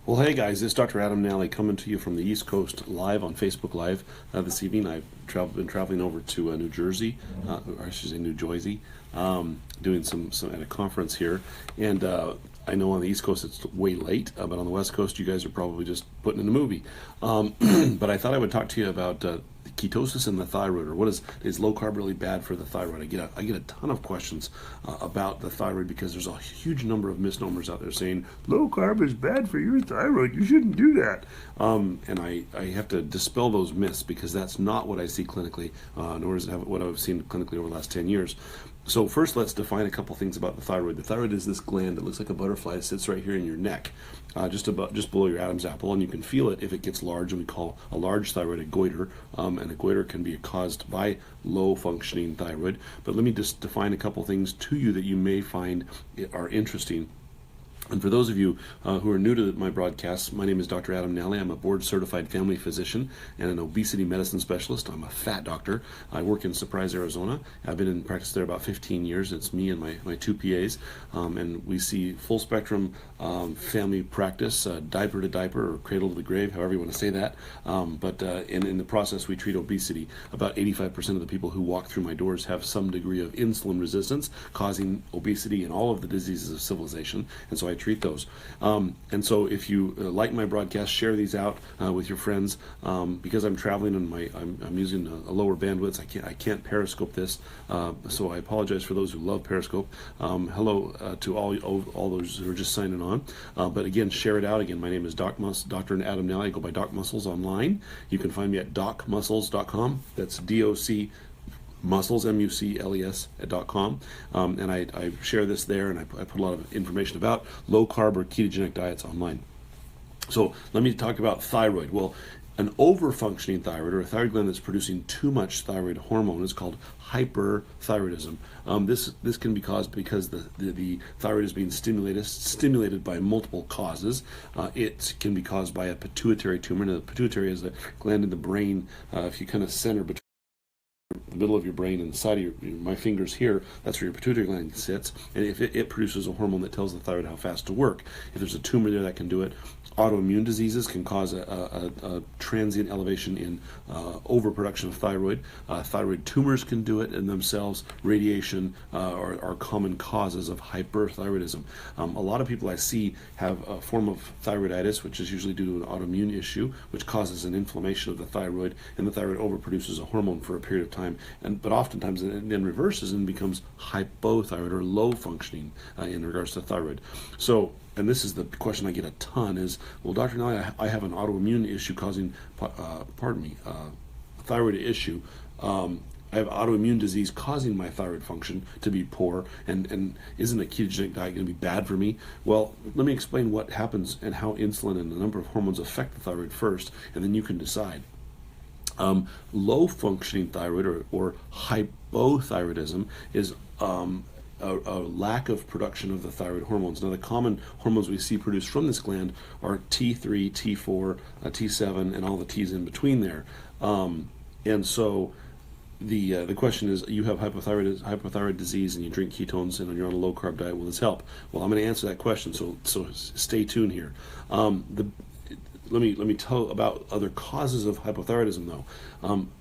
Well, hey guys, it's Dr. Adam Nally coming to you from the East Coast live on Facebook Live this evening. I've been traveling over to New Jersey, or I should say New Jersey, doing some at a conference here. And I know on the East Coast it's way late, but on the West Coast you guys are probably just putting in a movie. But I thought I would talk to you about ketosis and the thyroid, or what is low carb really bad for the thyroid? I get a ton of questions about the thyroid because there's a huge number of misnomers out there saying low carb is bad for your thyroid. You shouldn't do that. And I have to dispel those myths because that's not what I see clinically, nor is it what I've seen clinically over the last 10 years. So first, let's define a couple things about the thyroid. The thyroid is this gland that looks like a butterfly. It sits right here in your neck, just below your Adam's apple, and you can feel it if it gets large, and we call a large thyroid a goiter, and a goiter can be caused by low functioning thyroid. But let me just define a couple things to you that you may find are interesting. And for those of you who are new to my broadcasts, my name is Dr. Adam Nally. I'm a board-certified family physician and an obesity medicine specialist. I'm a fat doctor. I work in Surprise, Arizona. I've been in practice there about 15 years. It's me and my two PAs, and we see full-spectrum family practice, diaper to diaper or cradle to the grave, however you want to say that. But in the process, we treat obesity. About 85% of the people who walk through my doors have some degree of insulin resistance, causing obesity and all of the diseases of civilization. And so I treat those. And so if you like my broadcast, share these out with your friends. Because I'm traveling and I'm using a lower bandwidth, I can't Periscope this. So I apologize for those who love Periscope. Hello to all those who are just signing on. But again, share it out. Again, my name is Dr. Adam Nally. I go by Doc Muscles online. You can find me at docmuscles.com. That's DOC Muscles, MUCLES .com, and I share this there, and I put a lot of information about low carb or ketogenic diets online. So let me talk about thyroid. Well, an over-functioning thyroid, or a thyroid gland that's producing too much thyroid hormone, is called hyperthyroidism. This can be caused because the thyroid is being stimulated by multiple causes. It can be caused by a pituitary tumor. Now, the pituitary is a gland in the brain. If you kind of center between the middle of your brain and the side of my fingers here, that's where your pituitary gland sits, and if it produces a hormone that tells the thyroid how fast to work. If there's a tumor there, that can do it. Autoimmune diseases can cause a transient elevation in overproduction of thyroid. Thyroid tumors can do it in themselves. Radiation are common causes of hyperthyroidism. A lot of people I see have a form of thyroiditis, which is usually due to an autoimmune issue, which causes an inflammation of the thyroid, and the thyroid overproduces a hormone for a period of time. But oftentimes it then reverses and becomes hypothyroid, or low functioning in regards to thyroid. So, and this is the question I get a ton, is, well, Dr. Nally, I have an autoimmune issue causing, thyroid issue. I have autoimmune disease causing my thyroid function to be poor, and isn't a ketogenic diet going to be bad for me? Well, let me explain what happens and how insulin and a number of hormones affect the thyroid first, and then you can decide. Low functioning thyroid, or hypothyroidism, is a lack of production of the thyroid hormones. Now, the common hormones we see produced from this gland are T3, T4, T7, and all the T's in between there. And so the question is, you have hypothyroid disease and you drink ketones and you're on a low carb diet, will this help? Well, I'm going to answer that question, so stay tuned here. Let me tell about other causes of hypothyroidism, though.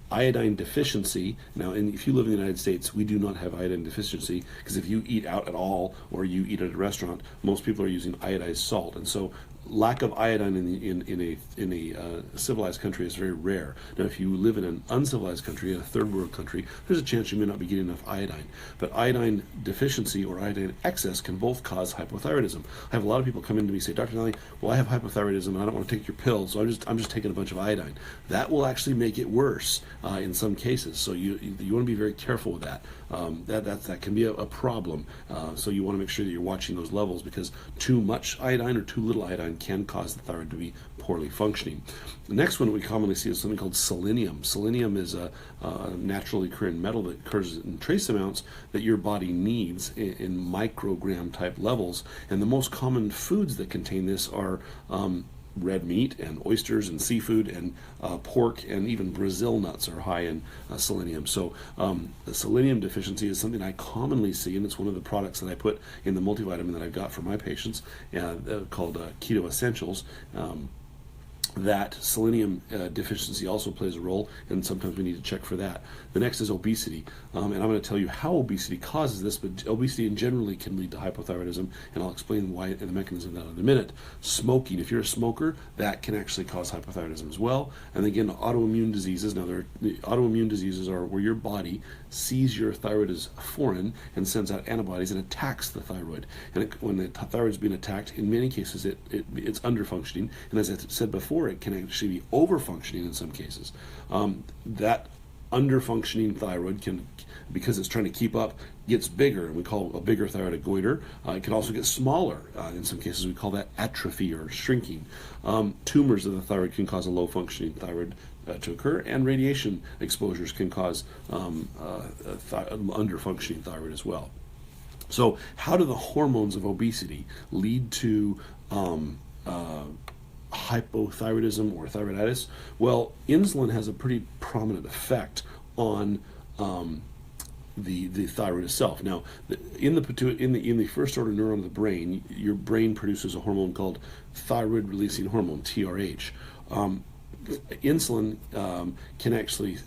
Iodine deficiency. Now, if you live in the United States, we do not have iodine deficiency, because if you eat out at all or you eat at a restaurant, most people are using iodized salt, and so lack of iodine in a civilized country is very rare. Now, if you live in an uncivilized country, a third world country, there's a chance you may not be getting enough iodine. But iodine deficiency or iodine excess can both cause hypothyroidism. I have a lot of people come in to me and say, Dr. Nally, well, I have hypothyroidism and I don't want to take your pills, so I'm just taking a bunch of iodine. That will actually make it worse in some cases. So you want to be very careful with that. That can be a problem. So you want to make sure that you're watching those levels, because too much iodine or too little iodine can cause the thyroid to be poorly functioning. The next one we commonly see is something called selenium. Selenium is a naturally occurring metal that occurs in trace amounts that your body needs in microgram type levels. And the most common foods that contain this are red meat and oysters and seafood and pork and even Brazil nuts are high in selenium. So the selenium deficiency is something I commonly see, and it's one of the products that I put in the multivitamin that I've got for my patients called Keto Essentials. That selenium deficiency also plays a role, and sometimes we need to check for that. The next is obesity, and I'm going to tell you how obesity causes this, but obesity in generally can lead to hypothyroidism, and I'll explain why and the mechanism of that in a minute. Smoking, if you're a smoker, that can actually cause hypothyroidism as well. And again, autoimmune diseases. Now, autoimmune diseases are where your body sees your thyroid as foreign and sends out antibodies and attacks the thyroid. And when the thyroid is being attacked, in many cases it's underfunctioning, and as I said before, it can actually be overfunctioning in some cases. That underfunctioning thyroid can, because it's trying to keep up, gets bigger, and we call a bigger thyroid a goiter. It can also get smaller. In some cases, we call that atrophy or shrinking. Tumors of the thyroid can cause a low functioning thyroid to occur, and radiation exposures can cause underfunctioning thyroid as well. So how do the hormones of obesity lead to hypothyroidism or thyroiditis? Well, insulin has a pretty prominent effect on the thyroid itself. Now, in the first order neuron of the brain, your brain produces a hormone called thyroid releasing hormone, TRH. Insulin can actually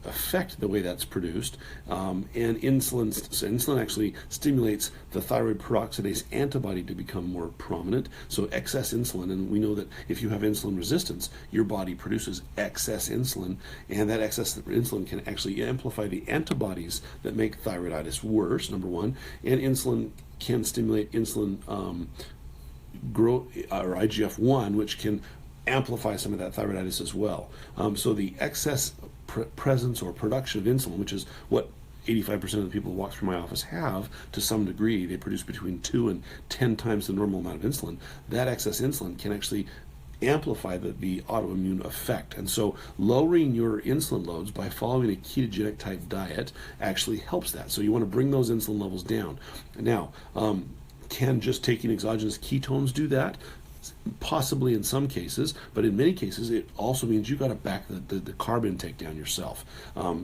affect the way that's produced, and insulin actually stimulates the thyroid peroxidase antibody to become more prominent. So excess insulin, and we know that if you have insulin resistance, your body produces excess insulin, and that excess insulin can actually amplify the antibodies that make thyroiditis worse, number one, and insulin can stimulate insulin growth, or IGF-1, which can amplify some of that thyroiditis as well. So the excess presence or production of insulin, which is what 85% of the people who walk through my office have to some degree, they produce between 2 and 10 times the normal amount of insulin. That excess insulin can actually amplify the autoimmune effect. And so lowering your insulin loads by following a ketogenic type diet actually helps that. So you want to bring those insulin levels down. Now, can just taking exogenous ketones do that? Possibly in some cases, but in many cases it also means you got to back the carb intake down yourself.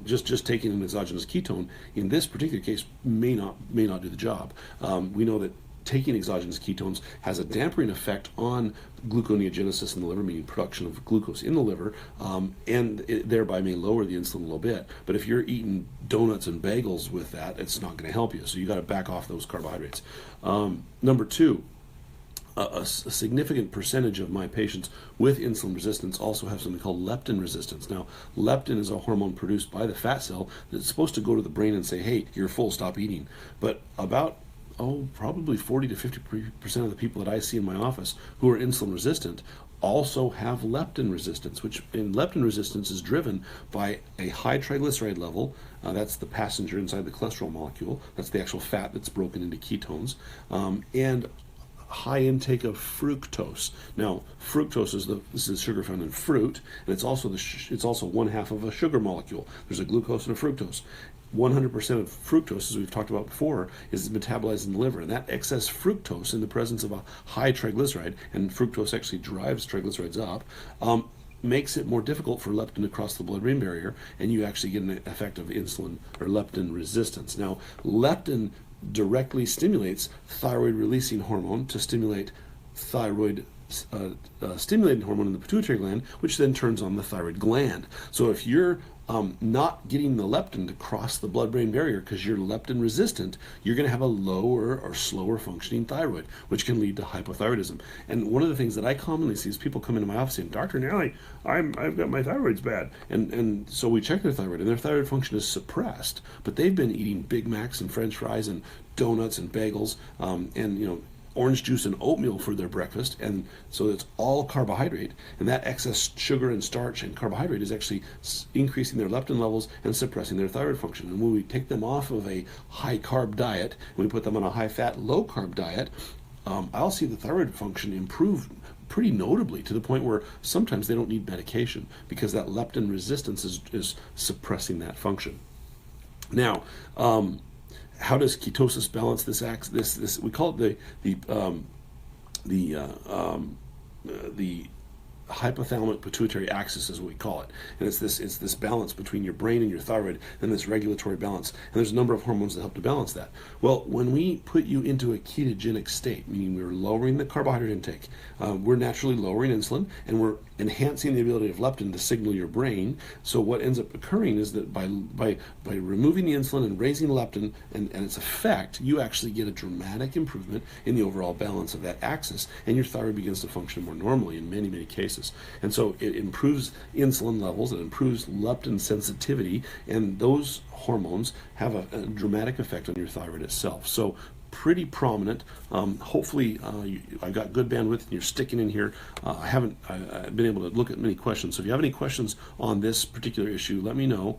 Just taking an exogenous ketone in this particular case may not do the job. We know that taking exogenous ketones has a dampering effect on gluconeogenesis in the liver, meaning production of glucose in the liver, and it thereby may lower the insulin a little bit. But if you're eating donuts and bagels with that, it's not going to help you. So you got to back off those carbohydrates. Number two, a significant percentage of my patients with insulin resistance also have something called leptin resistance. Now, leptin is a hormone produced by the fat cell that's supposed to go to the brain and say, hey, you're full, stop eating. But about probably 40 to 50% of the people that I see in my office who are insulin resistant also have leptin resistance, which in leptin resistance is driven by a high triglyceride level. That's the passenger inside the cholesterol molecule. That's the actual fat that's broken into ketones. And high intake of fructose. Now, fructose is the sugar found in fruit, and it's also it's also one half of a sugar molecule. There's a glucose and a fructose. 100% of fructose, as we've talked about before, is metabolized in the liver, and that excess fructose in the presence of a high triglyceride, and fructose actually drives triglycerides up, makes it more difficult for leptin to cross the blood-brain barrier, and you actually get an effect of insulin or leptin resistance. Now, leptin directly stimulates thyroid releasing hormone to stimulate thyroid stimulating hormone in the pituitary gland, which then turns on the thyroid gland. So if you're not getting the leptin to cross the blood-brain barrier because you're leptin resistant, you're going to have a lower or slower functioning thyroid, which can lead to hypothyroidism. And one of the things that I commonly see is people come into my office saying, Dr. Nally, I've got my thyroid's bad. And so we check their thyroid, and their thyroid function is suppressed, but they've been eating Big Macs and French fries and donuts and bagels, and orange juice and oatmeal for their breakfast, and so it's all carbohydrate, and that excess sugar and starch and carbohydrate is actually increasing their leptin levels and suppressing their thyroid function. And when we take them off of a high carb diet, when we put them on a high fat, low carb diet, I'll see the thyroid function improve pretty notably, to the point where sometimes they don't need medication because that leptin resistance is suppressing that function. Now, how does ketosis balance this? We call it the hypothalamic pituitary axis is what we call it, and it's this balance between your brain and your thyroid, and this regulatory balance. And there's a number of hormones that help to balance that. Well, when we put you into a ketogenic state, meaning we're lowering the carbohydrate intake, we're naturally lowering insulin, and we're enhancing the ability of leptin to signal your brain. So what ends up occurring is that by removing the insulin and raising leptin and its effect, you actually get a dramatic improvement in the overall balance of that axis, and your thyroid begins to function more normally in many, many cases. And so it improves insulin levels, it improves leptin sensitivity, and those hormones have a dramatic effect on your thyroid itself. So pretty prominent. Hopefully I've got good bandwidth and you're sticking in here. I've been able to look at many questions. So if you have any questions on this particular issue, let me know.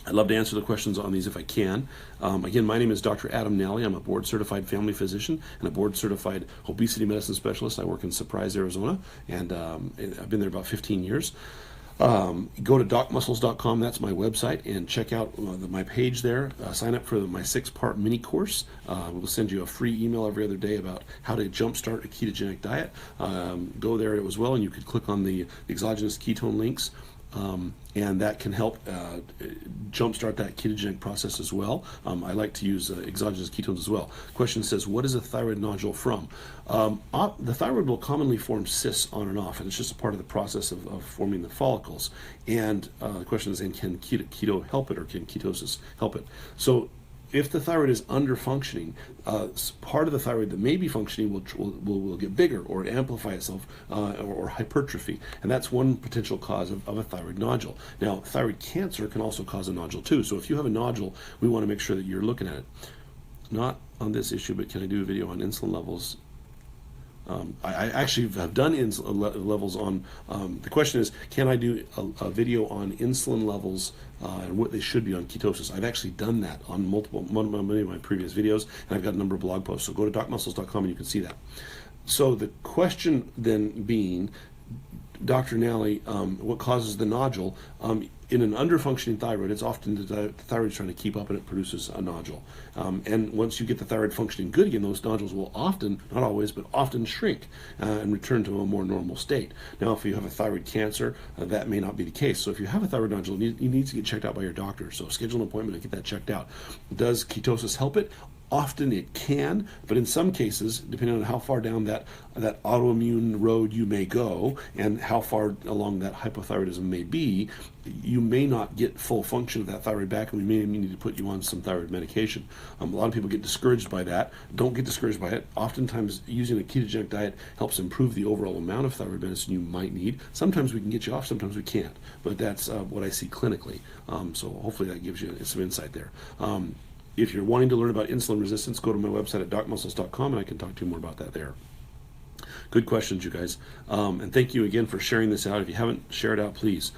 I'd love to answer the questions on these if I can. Again, my name is Dr. Adam Nally. I'm a board-certified family physician and a board-certified obesity medicine specialist. I work in Surprise, Arizona, and I've been there about 15 years. Go to docmuscles.com, that's my website, and check out my page there. Sign up for my 6-part mini course. We'll send you a free email every other day about how to jumpstart a ketogenic diet. Go there as well, and you could click on the exogenous ketone links. And that can help jumpstart that ketogenic process as well. I like to use exogenous ketones as well. Question says, what is a thyroid nodule from? The thyroid will commonly form cysts on and off, and it's just a part of the process of forming the follicles. And the question is, and can keto help it, or can ketosis help it? So if the thyroid is under functioning, part of the thyroid that may be functioning will get bigger or amplify itself, or hypertrophy, and that's one potential cause of a thyroid nodule. Now, thyroid cancer can also cause a nodule too. So if you have a nodule, we want to make sure that you're looking at it. Not on this issue, but can I do a video on insulin levels? I actually have done insulin levels on, the question is, can I do a video on insulin levels and what they should be on ketosis? I've actually done that on many of my previous videos, and I've got a number of blog posts. So go to docmuscles.com and you can see that. So the question then being, Dr. Nally, what causes the nodule? In an underfunctioning thyroid, it's often the thyroid is trying to keep up, and it produces a nodule. And once you get the thyroid functioning good again, those nodules will often, not always, but often shrink and return to a more normal state. Now, if you have a thyroid cancer, that may not be the case. So if you have a thyroid nodule, you need to get checked out by your doctor. So schedule an appointment and get that checked out. Does ketosis help it? Often it can, but in some cases, depending on how far down that autoimmune road you may go and how far along that hypothyroidism may be, you may not get full function of that thyroid back, and we may need to put you on some thyroid medication. A lot of people get discouraged by that. Don't get discouraged by it. Oftentimes, using a ketogenic diet helps improve the overall amount of thyroid medicine you might need. Sometimes we can get you off, sometimes we can't, but that's what I see clinically. So hopefully that gives you some insight there. If you're wanting to learn about insulin resistance, go to my website at docmuscles.com, and I can talk to you more about that there. Good questions, you guys. And thank you again for sharing this out. If you haven't shared out, please.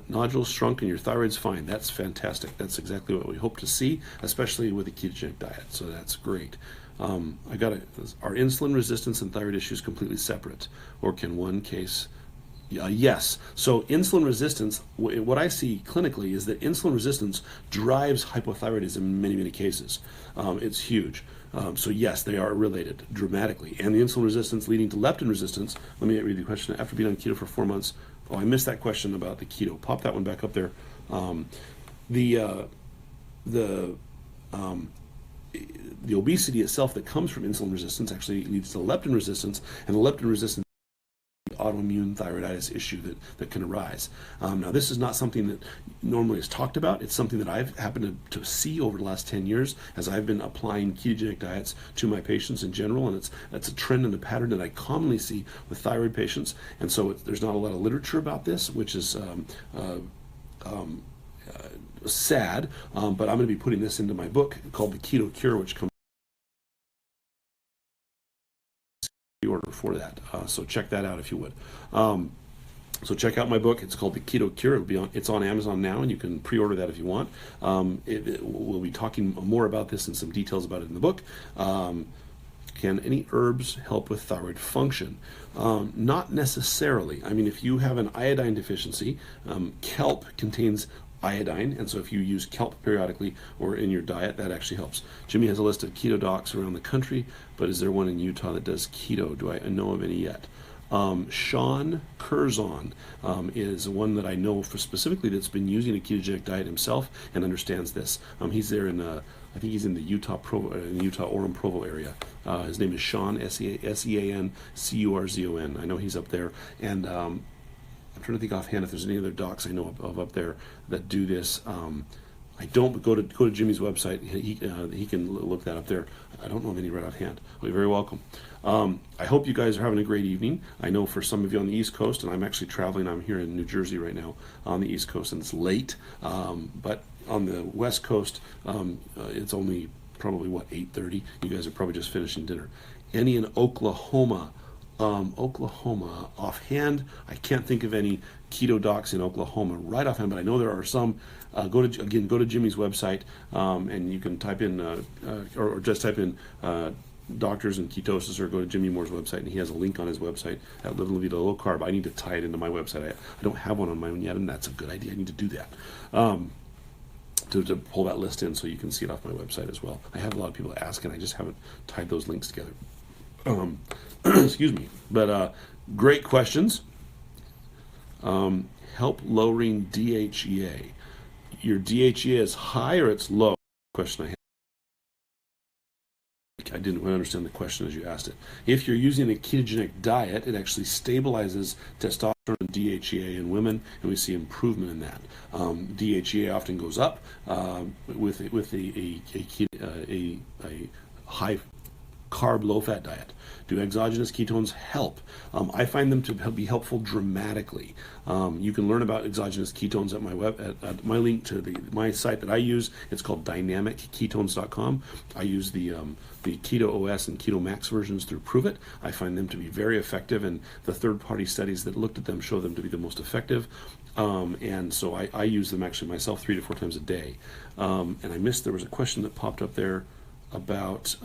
Nodules shrunk and your thyroid's fine. That's fantastic. That's exactly what we hope to see, especially with a ketogenic diet. So that's great. Are insulin resistance and thyroid issues completely separate, or can one case? Yes. So insulin resistance, what I see clinically is that insulin resistance drives hypothyroidism in many, many cases. It's huge. So yes, they are related dramatically. And the insulin resistance leading to leptin resistance, let me read the question. After being on keto for 4 months, I missed that question about the keto. Pop that one back up there. The obesity itself that comes from insulin resistance actually leads to leptin resistance, and the leptin resistance autoimmune thyroiditis issue that can arise. Now, this is not something that normally is talked about. It's something that I've happened to see over the last 10 years as I've been applying ketogenic diets to my patients in general, and it's a trend and a pattern that I commonly see with thyroid patients. And so there's not a lot of literature about this, which is sad, but I'm going to be putting this into my book called The Keto Cure, which comes order for that. So check that out if you would. So check out my book. It's called The Keto Cure. It's on Amazon now, and you can pre-order that if you want. We'll be talking more about this and some details about it in the book. Can any herbs help with thyroid function? Not necessarily. I mean, if you have an iodine deficiency, kelp contains iodine, and so if you use kelp periodically or in your diet, that actually helps. Jimmy has a list of keto docs around the country, but is there one in Utah that does keto? Do I know of any yet? Sean Curzon is one that I know for specifically that's been using a ketogenic diet himself and understands this. He's there in I think he's in the Utah Orem Provo area. His name is Sean, Sean Curzon. I know he's up there, and I'm trying to think offhand if there's any other docs I know of up there that do this. I don't go to Jimmy's website. He can look that up there. I don't know of any right offhand. Well, you're very welcome. I hope you guys are having a great evening. I know for some of you on the East Coast, and I'm actually traveling. I'm here in New Jersey right now on the East Coast, and it's late. But on the West Coast, it's only probably 8:30. You guys are probably just finishing dinner. Any in Oklahoma? Oklahoma, offhand, I can't think of any keto docs in Oklahoma right offhand, but I know there are some. Go to Jimmy's website, and you can type in or just type in doctors and ketosis, or go to Jimmy Moore's website, and he has a link on his website at Live La Vida Low Carb. I need to tie it into my website. I don't have one on my own yet, and that's a good idea. I need to do that. To pull that list in so you can see it off my website as well. I have a lot of people asking. I just haven't tied those links together. Excuse me. But great questions. Help lowering DHEA. Your DHEA is high or it's low? Question I had. I didn't understand the question as you asked it. If you're using a ketogenic diet, it actually stabilizes testosterone and DHEA in women, and we see improvement in that. DHEA often goes up with a high carb, low-fat diet. Do exogenous ketones help? I find them to be helpful dramatically. You can learn about exogenous ketones at my at my link to my site that I use. It's called dynamicketones.com. I use the Keto OS and Keto Max versions through Prove It. I find them to be very effective, and the third-party studies that looked at them show them to be the most effective. And so I use them actually myself 3 to 4 times a day. And I missed, there was a question that popped up there about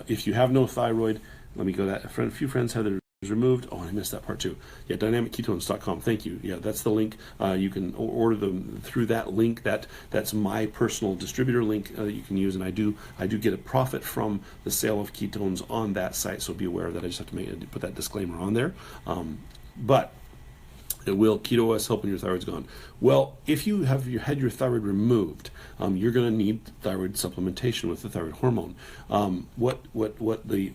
if you have no thyroid, let me go that. A few friends have theirs removed. Oh, I missed that part too. Yeah, dynamicketones.com. Thank you. Yeah, that's the link. You can order them through that link. That's my personal distributor link that you can use, and I do get a profit from the sale of ketones on that site. So be aware of that. I just have to put that disclaimer on there. But it will Keto OS help when your thyroid's gone. Well, if you have had your thyroid removed, you're going to need thyroid supplementation with the thyroid hormone. What the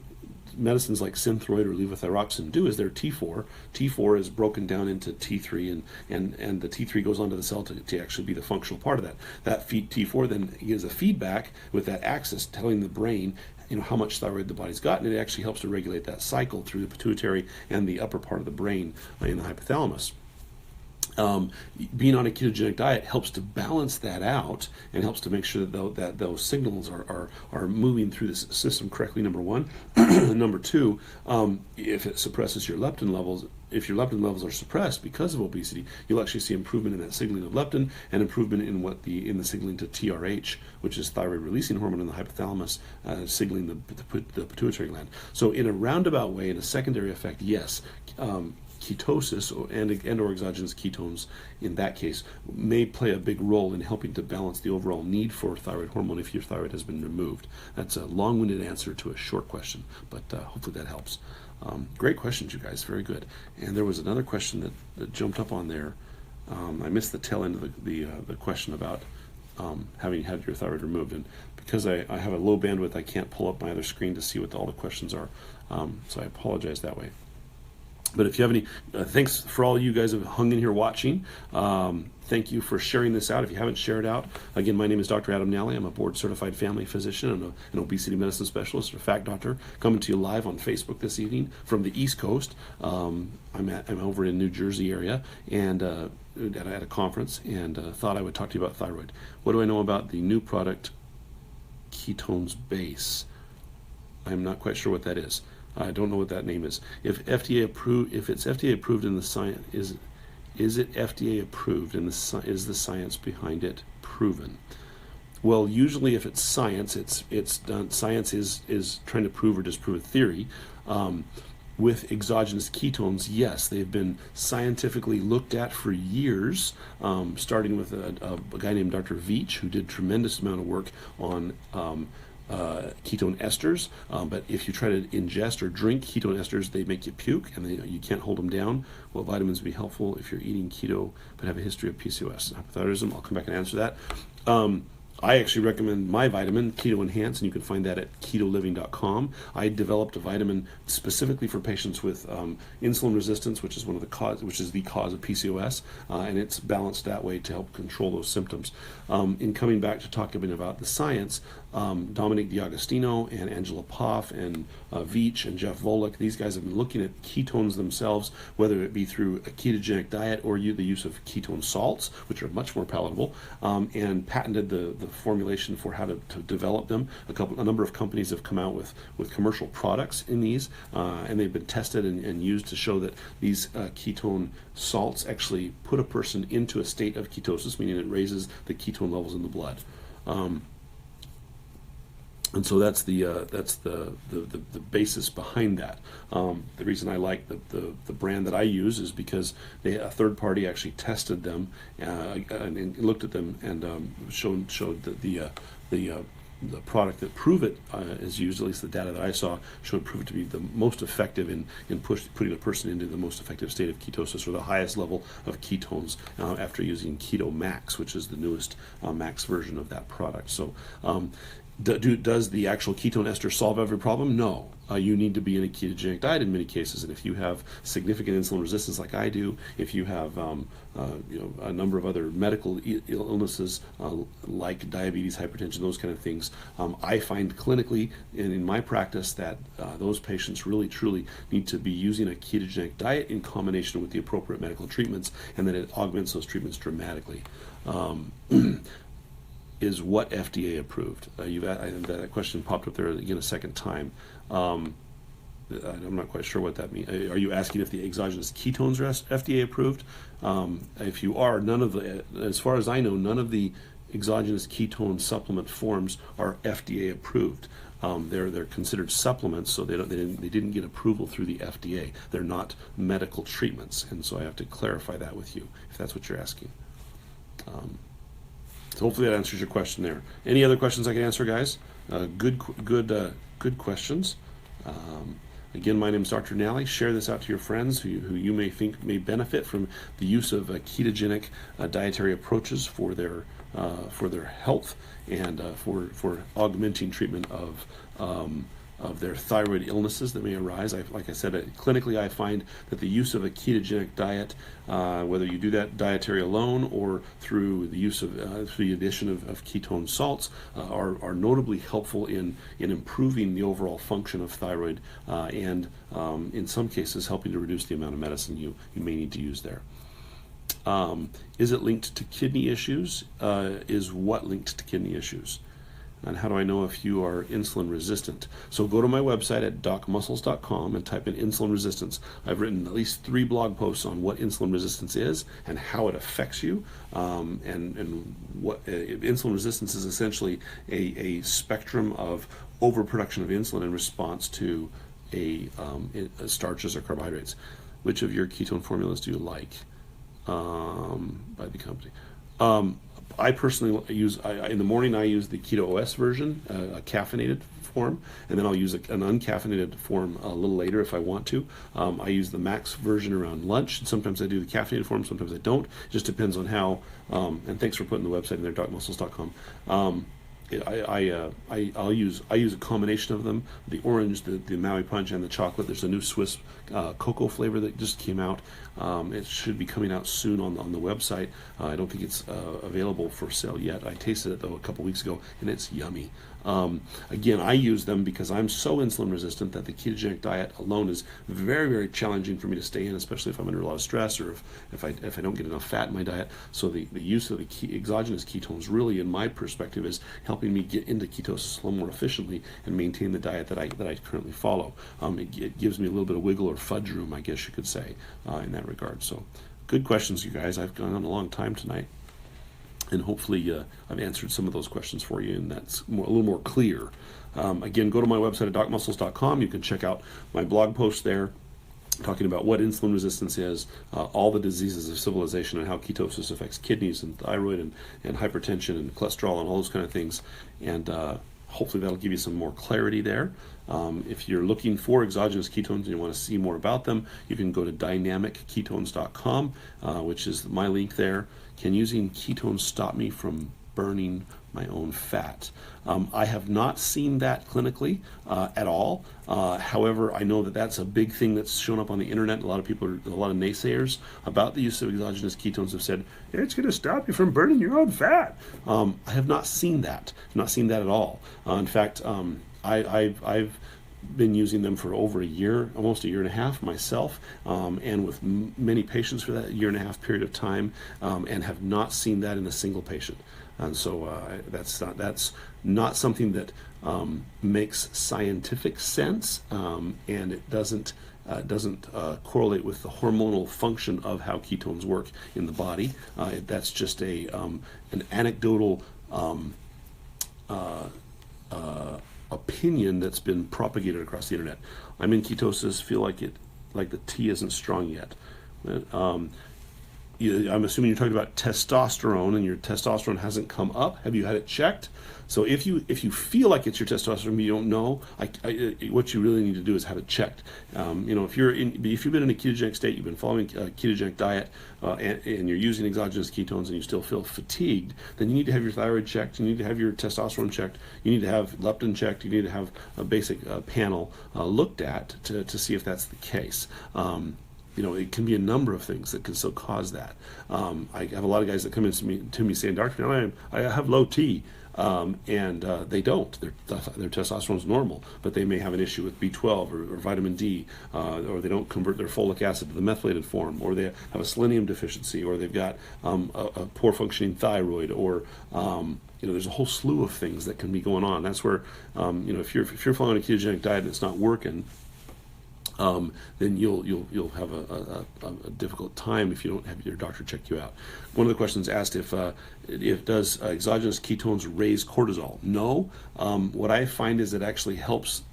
medicines like Synthroid or levothyroxine do is they're T4. T4 is broken down into T3, and the T3 goes onto the cell to actually be the functional part of that. That T4 then gives a feedback with that axis telling the brain how much thyroid the body's got, and it actually helps to regulate that cycle through the pituitary and the upper part of the brain in the hypothalamus. Being on a ketogenic diet helps to balance that out and helps to make sure that those signals are moving through the system correctly, number one. Number two, if it suppresses your leptin levels, if your leptin levels are suppressed because of obesity, you'll actually see improvement in that signaling of leptin and improvement in the signaling to TRH, which is thyroid releasing hormone in the hypothalamus, signaling the pituitary gland. So in a roundabout way, in a secondary effect, yes, ketosis and or exogenous ketones in that case may play a big role in helping to balance the overall need for thyroid hormone if your thyroid has been removed. That's a long-winded answer to a short question, but hopefully that helps. Great questions, you guys. Very good. And there was another question that jumped up on there. I missed the tail end of the question about having had your thyroid removed, and because I have a low bandwidth, I can't pull up my other screen to see what all the questions are. So I apologize that way. But if you have any, thanks for all you guys have hung in here watching. Thank you for sharing this out. If you haven't shared out, again, my name is Dr. Adam Nally. I'm a board-certified family physician and an obesity medicine specialist, or fat doctor, coming to you live on Facebook this evening from the East Coast. I'm over in New Jersey area and at a conference, and thought I would talk to you about thyroid. What do I know about the new product, Ketones Base? I'm not quite sure what that is. I don't know what that name is. If it's FDA approved in the science, is it FDA approved and is the science behind it proven? Well, usually if it's science, it's done. Science is trying to prove or disprove a theory. with exogenous ketones, yes, they've been scientifically looked at for years, starting with a guy named Dr. Veach, who did tremendous amount of work on ketone esters. But if you try to ingest or drink ketone esters, they make you puke, and you can't hold them down. Well, vitamins would be helpful if you're eating keto but have a history of PCOS and hypothyroidism. I'll come back and answer that. I actually recommend my vitamin, Keto Enhance, and you can find that at ketoliving.com. I developed a vitamin specifically for patients with insulin resistance, which is the cause of PCOS, and it's balanced that way to help control those symptoms. In coming back to talking about the science, Dominic D'Agostino and Angela Poff and Veach and Jeff Volek, these guys have been looking at ketones themselves, whether it be through a ketogenic diet or the use of ketone salts, which are much more palatable, and patented the formulation for how to develop them. A number of companies have come out with commercial products in these, and they've been tested and used to show that these ketone salts actually put a person into a state of ketosis, meaning it raises the ketone levels in the blood. And so that's the basis behind that. The reason I like the brand that I use is because a third party actually tested them and looked at them and showed that the product that prove it is used, at least the data that I saw, prove it to be the most effective in putting a person into the most effective state of ketosis, or the highest level of ketones, after using Keto Max, which is the newest Max version of that product. So does the actual ketone ester solve every problem? No. You need to be in a ketogenic diet in many cases, and if you have significant insulin resistance like I do, if you have a number of other medical illnesses like diabetes, hypertension, those kind of things, I find clinically and in my practice that those patients really truly need to be using a ketogenic diet in combination with the appropriate medical treatments, and that it augments those treatments dramatically. Is what FDA approved? That question popped up there again a second time. I'm not quite sure what that means. Are you asking if the exogenous ketones are FDA approved? If you are, as far as I know, none of the exogenous ketone supplement forms are FDA approved. They're considered supplements, so they didn't get approval through the FDA. They're not medical treatments, and so I have to clarify that with you if that's what you're asking. So hopefully that answers your question there. Any other questions I can answer, guys? Good questions. Again, my name is Dr. Nally. Share this out to your friends who you may think may benefit from the use of ketogenic dietary approaches for their health and for augmenting treatment of their thyroid illnesses that may arise. Like I said, clinically I find that the use of a ketogenic diet, whether you do that dietary alone or through the use of through the addition of ketone salts, are notably helpful in improving the overall function of thyroid, and in some cases helping to reduce the amount of medicine you may need to use there. Is it linked to kidney issues? Is what linked to kidney issues? And how do I know if you are insulin resistant? So go to my website at docmuscles.com and type in insulin resistance. I've written at least 3 blog posts on what insulin resistance is and how it affects you. And what insulin resistance is essentially a spectrum of overproduction of insulin in response to starches or carbohydrates. Which of your ketone formulas do you like by the company? I personally use, in the morning I use the Keto OS version, a caffeinated form, and then I'll use an uncaffeinated form a little later if I want to. I use the Max version around lunch. Sometimes I do the caffeinated form, sometimes I don't. It just depends on how, and thanks for putting the website in there, docmuscles.com. I use a combination of them: the orange, the Maui Punch, and the chocolate. There's a new Swiss cocoa flavor that just came out. It should be coming out soon on the website. I don't think it's available for sale yet. I tasted it though a couple weeks ago, and it's yummy. Again, I use them because I'm so insulin resistant that the ketogenic diet alone is very, very challenging for me to stay in, especially if I'm under a lot of stress or if I don't get enough fat in my diet. So the use of the exogenous ketones really, in my perspective, is helping me get into ketosis a little more efficiently and maintain the diet that I currently follow. It gives me a little bit of wiggle or fudge room, I guess you could say, in that regard. So good questions, you guys. I've gone on a long time tonight. And hopefully I've answered some of those questions for you, and that's a little more clear. Again, go to my website at docmuscles.com. You can check out my blog post there. talking about what insulin resistance is, all the diseases of civilization, and how ketosis affects kidneys and thyroid and hypertension and cholesterol and all those kind of things. And hopefully that'll give you some more clarity there. If you're looking for exogenous ketones and you want to see more about them, you can go to dynamicketones.com, which is my link there. Can using ketones stop me from burning my own fat? I have not seen that clinically at all. However, I know that that's a big thing that's shown up on the internet. A lot of people, a lot of naysayers about the use of exogenous ketones have said, it's going to stop you from burning your own fat. I have not seen that. I've not seen that at all. In fact, I've been using them for over a year, almost a year and a half myself, and with many patients for that year and a half period of time, and have not seen that in a single patient. And so that's not something that makes scientific sense, and it doesn't correlate with the hormonal function of how ketones work in the body. That's just an anecdotal opinion that's been propagated across the internet. I'm in ketosis, feel like the tea isn't strong yet. I'm assuming you're talking about testosterone, and your testosterone hasn't come up. Have you had it checked? So if you feel like it's your testosterone, but you don't know, what you really need to do is have it checked. If you've been in a ketogenic state, you've been following a ketogenic diet, and you're using exogenous ketones, and you still feel fatigued, then you need to have your thyroid checked. You need to have your testosterone checked. You need to have leptin checked. You need to have a basic panel looked at to see if that's the case. It can be a number of things that can still cause that. I have a lot of guys that come in to me saying, Dr. I have low T, and they don't. Their testosterone is normal, but they may have an issue with B12 or vitamin D, or they don't convert their folic acid to the methylated form, or they have a selenium deficiency, or they've got a poor functioning thyroid, or there's a whole slew of things that can be going on. That's where if you're following a ketogenic diet and it's not working, then you'll have a difficult time if you don't have your doctor check you out. One of the questions asked if does exogenous ketones raise cortisol? No. What I find is it actually helps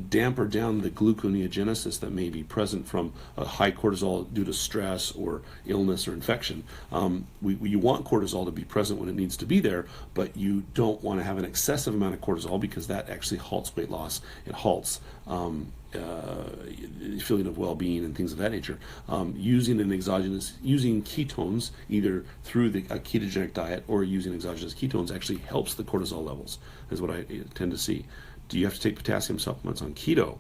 damper down the gluconeogenesis that may be present from a high cortisol due to stress or illness or infection. You want cortisol to be present when it needs to be there, but you don't want to have an excessive amount of cortisol, because that actually halts weight loss. It halts feeling of well-being and things of that nature. Using ketones either through a ketogenic diet or using exogenous ketones actually helps the cortisol levels, is what I tend to see. Do you have to take potassium supplements on keto?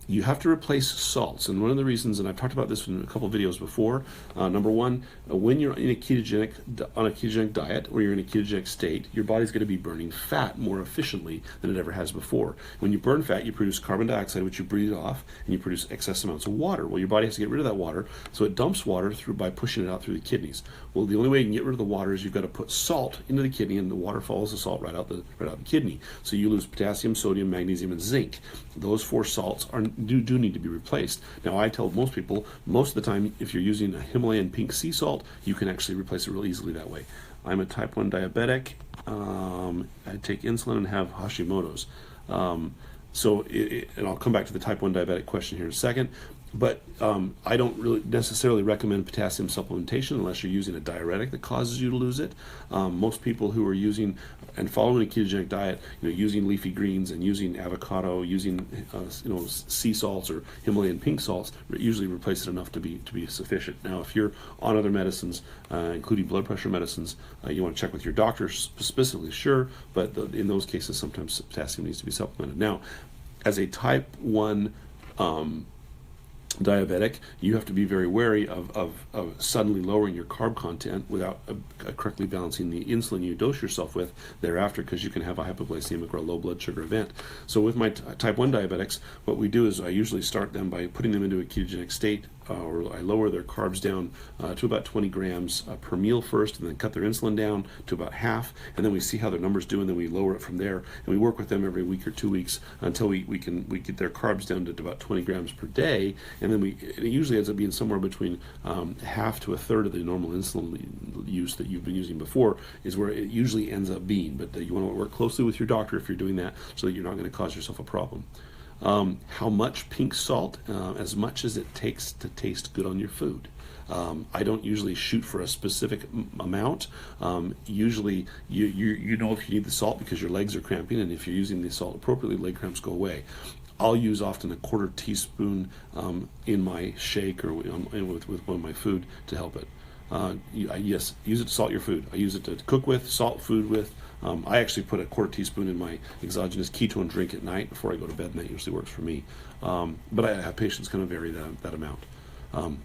You have to replace salts, and one of the reasons, and I've talked about this in a couple of videos before, number one, when you're on a ketogenic diet, or you're in a ketogenic state, your body's going to be burning fat more efficiently than it ever has before. When you burn fat, you produce carbon dioxide, which you breathe off, and you produce excess amounts of water. Well, your body has to get rid of that water, so it dumps water by pushing it out through the kidneys. Well, the only way you can get rid of the water is you've got to put salt into the kidney, and the water follows the salt right out the kidney. So you lose potassium, sodium, magnesium, and zinc. Those four salts do need to be replaced. Now, I tell most people, most of the time, if you're using a Himalayan pink sea salt, you can actually replace it real easily that way. I'm a type 1 diabetic. I take insulin and have Hashimoto's. And I'll come back to the type 1 diabetic question here in a second. But I don't really necessarily recommend potassium supplementation unless you're using a diuretic that causes you to lose it. Most people who are using and following a ketogenic diet, using leafy greens and using avocado, using sea salts or Himalayan pink salts, usually replace it enough to be sufficient. Now, if you're on other medicines, including blood pressure medicines, you want to check with your doctor specifically, sure. But in those cases, sometimes potassium needs to be supplemented. Now, as a type 1 diabetic, you have to be very wary of suddenly lowering your carb content without correctly balancing the insulin you dose yourself with thereafter, because you can have a hypoglycemic or a low blood sugar event. So with my type 1 diabetics, what we do is I usually start them by putting them into a ketogenic state, or I lower their carbs down to about 20 grams per meal first, and then cut their insulin down to about half, and then we see how their numbers do, and then we lower it from there, and we work with them every week or 2 weeks until we get their carbs down to about 20 grams per day, and then it usually ends up being somewhere between half to a third of the normal insulin use that you've been using before is where it usually ends up being. But you want to work closely with your doctor if you're doing that, so that you're not going to cause yourself a problem. How much pink salt? As much as it takes to taste good on your food. I don't usually shoot for a specific amount. Usually, you know if you need the salt because your legs are cramping, and if you're using the salt appropriately, leg cramps go away. I'll use often a quarter teaspoon in my shake or with one of my food to help it. Yes, use it to salt your food. I use it to cook with, salt food with. I actually put a quarter teaspoon in my exogenous ketone drink at night before I go to bed, and that usually works for me. But I have patients kind of vary that amount.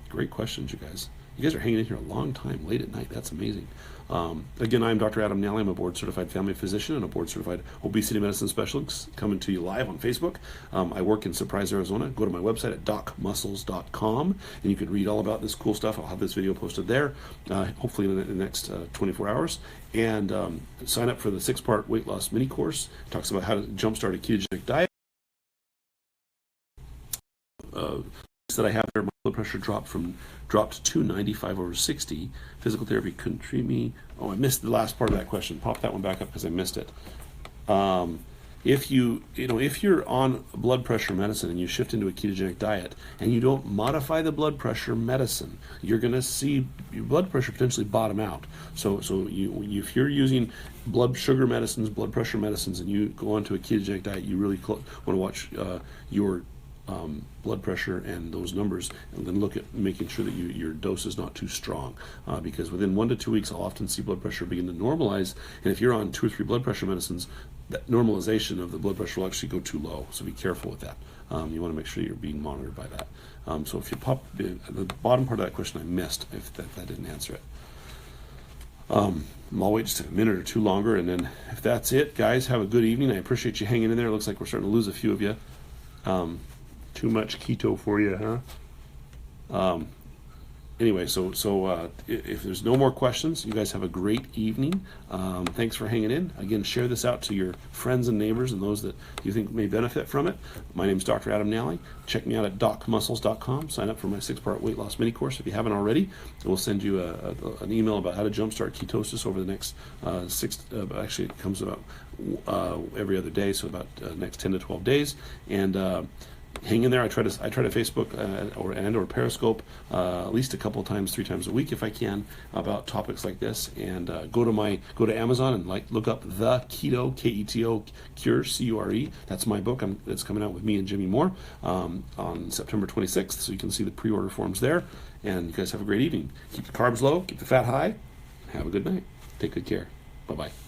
Great questions, you guys. You guys are hanging in here a long time, late at night. That's amazing. Again, I'm Dr. Adam Nally. I'm a board-certified family physician and a board-certified obesity medicine specialist coming to you live on Facebook. I work in Surprise, Arizona. Go to my website at docmuscles.com, and you can read all about this cool stuff. I'll have this video posted there, hopefully in the next 24 hours. And sign up for the 6-part weight loss mini course. It talks about how to jumpstart a ketogenic diet. That I have there, my blood pressure dropped to 295/60. Physical therapy couldn't treat me. Oh, I missed the last part of that question. Pop that one back up because I missed it. If you're on blood pressure medicine and you shift into a ketogenic diet and you don't modify the blood pressure medicine, you're going to see your blood pressure potentially bottom out. So if you're using blood sugar medicines, blood pressure medicines, and you go onto a ketogenic diet, you really want to watch your blood pressure and those numbers, and then look at making sure that your dose is not too strong, because within 1 to 2 weeks I'll often see blood pressure begin to normalize, and if you're on 2 or 3 blood pressure medicines, that normalization of the blood pressure will actually go too low, so be careful with that. You want to make sure you're being monitored by that. So if you pop the bottom part of that question I missed, if that didn't answer it. I'll wait just a minute or two longer, and then if that's it, guys, have a good evening. I appreciate you hanging in there. It looks like we're starting to lose a few of you. Too much keto for you, huh? Anyway, so if there's no more questions, you guys have a great evening. Thanks for hanging in. Again, share this out to your friends and neighbors and those that you think may benefit from it. My name's Dr. Adam Nally. Check me out at docmuscles.com. Sign up for my 6-part weight loss mini course if you haven't already. We'll send you an email about how to jumpstart ketosis over the next actually it comes about every other day, so about next 10 to 12 days. And hang in there. I try to Facebook or Periscope at least a couple of times, 3 times a week if I can, about topics like this. And go to Amazon and look up The Keto, Keto Cure, Cure. That's my book. That's coming out with me and Jimmy Moore on September 26th. So you can see the pre-order forms there. And you guys have a great evening. Keep the carbs low, keep the fat high. Have a good night. Take good care. Bye-bye.